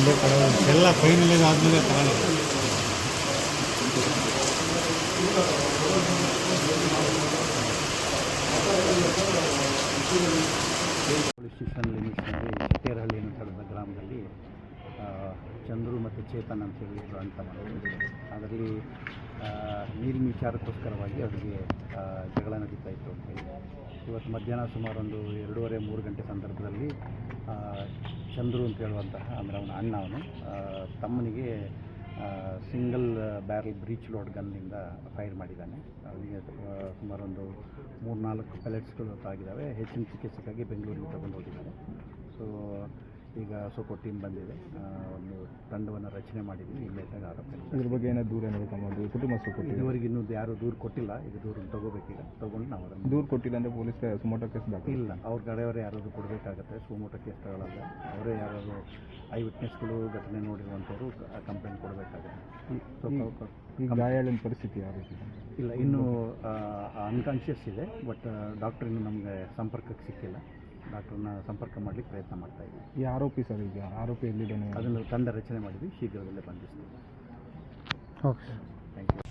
ಎಲ್ಲ ಫೈನಲ್ ಆದಮೇಲೆ ತಗೊಳ್ಳೋದು. ಪೊಲೀಸ್ ಸ್ಟೇಷನ್ ಲಿಮಿಟ್ಸ್ನಲ್ಲಿ ಚಿಟ್ಟೇರಹಳ್ಳಿ ಅನ್ನೋ ಗ್ರಾಮದಲ್ಲಿ ಚಂದ್ರು ಮತ್ತು ಚೇತನ್ ಅಂತೇಳಿ ಇಬ್ಬರು ಅಣ್ಣ ತಮ್ಮಂದಿರು. ಅದರಲ್ಲಿ ನೀರಿನ ವಿಚಾರಕ್ಕೋಸ್ಕರವಾಗಿ ಅವರಿಗೆ ಜಗಳ ನಡೀತಾ ಇತ್ತು ಅಂತೇಳಿ ಇವತ್ತು ಮಧ್ಯಾಹ್ನ ಸುಮಾರು ಒಂದು 2:30-3 ಗಂಟೆ ಸಂದರ್ಭದಲ್ಲಿ ಚಂದ್ರು ಅಂತ ಹೇಳುವಂತಹ ಅಂದರೆ ಅವನ ಅಣ್ಣ ಅವನು ತಮ್ಮನಿಗೆ ಸಿಂಗಲ್ ಬ್ಯಾರಲ್ ಬ್ರೀಚ್ ಲೋಡ್ ಗನ್ನಿಂದ ಫೈರ್ ಮಾಡಿದ್ದಾನೆ. ಅವನಿಗೆ ಸುಮಾರು ಒಂದು 3-4 ಪೆಲೆಟ್ಸ್ಗಳು ಆಗಿದ್ದಾವೆ. ಹೆಚ್ಚಿನ ಚಿಕಿತ್ಸೆಗಾಗಿ ಬೆಂಗಳೂರಿಗೆ ತಗೊಂಡು ಹೋಗಿದ್ದಾರೆ. ಸೊ ಈಗ ಸೋಕೋ ಟೀಮ್ ಬಂದಿದೆ. ಒಂದು ತಂಡವನ್ನು ರಚನೆ ಮಾಡಿದ್ದೀವಿ. ಇಮ್ಮಿಡಿಯೇಟಾಗಿ ಆರೋಪ. ಇದ್ರ ಬಗ್ಗೆ ಏನಾದ್ರು ದೂರ ಏನಾದರೂ ತಗೊಂಡು ಕುಟುಂಬ ಇದುವರೆಗೆ ಇನ್ನೂ ಯಾರೂ ದೂರು ಕೊಟ್ಟಿಲ್ಲ. ಈಗ ದೂರನ್ನು ತೊಗೋಬೇಕೀಗ. ತೊಗೊಂಡು ನಾವು ಅದನ್ನು ದೂರು ಕೊಟ್ಟಿಲ್ಲ ಅಂದರೆ ಪೊಲೀಸ್ ಸುಮೋಟೋ ಕೇಸ್ ದಾಖಲೆ ಇಲ್ಲ. ಅವ್ರ ಕಡೆಯವರು ಯಾರಾದರೂ ಕೊಡಬೇಕಾಗತ್ತೆ. ಸುಮೋಟೋ ಕೇಸ್ ತಗೊಳ್ಳಲ್ಲ. ಅವರೇ ಯಾರಾದರೂ ಐ ವಿಟ್ನೆಸ್ಗಳು ಘಟನೆ ನೋಡಿರುವಂಥವ್ರು ಕಂಪ್ಲೇಂಟ್ ಕೊಡಬೇಕಾಗುತ್ತೆ. ಈ ಗಾಯಾಳಿನ ಪರಿಸ್ಥಿತಿ ಯಾವ ರೀತಿ? ಇಲ್ಲ, ಇನ್ನೂ ಅನ್ಕಾನ್ಷಿಯಸ್ ಇದೆ. ಬಟ್ ಡಾಕ್ಟ್ರ್ ಇನ್ನೂ ನಮಗೆ ಸಂಪರ್ಕಕ್ಕೆ ಸಿಕ್ಕಿಲ್ಲ. ಡಾಕ್ಟ್ರನ್ನ ಸಂಪರ್ಕ ಮಾಡಲಿಕ್ಕೆ ಪ್ರಯತ್ನ ಮಾಡ್ತಾ ಇದ್ದೀವಿ. ಈ ಆರೋಪಿ ಸರ್, ಈಗ ಆರೋಪಿ ಎಲ್ಲಿದ್ದಾನೆ? ಅದನ್ನು ತಂಡ ರಚನೆ ಮಾಡಿದ್ವಿ. ಶೀಘ್ರದಲ್ಲೇ ಬಂಧಿಸ್ತೀವಿ. Okay, thank you.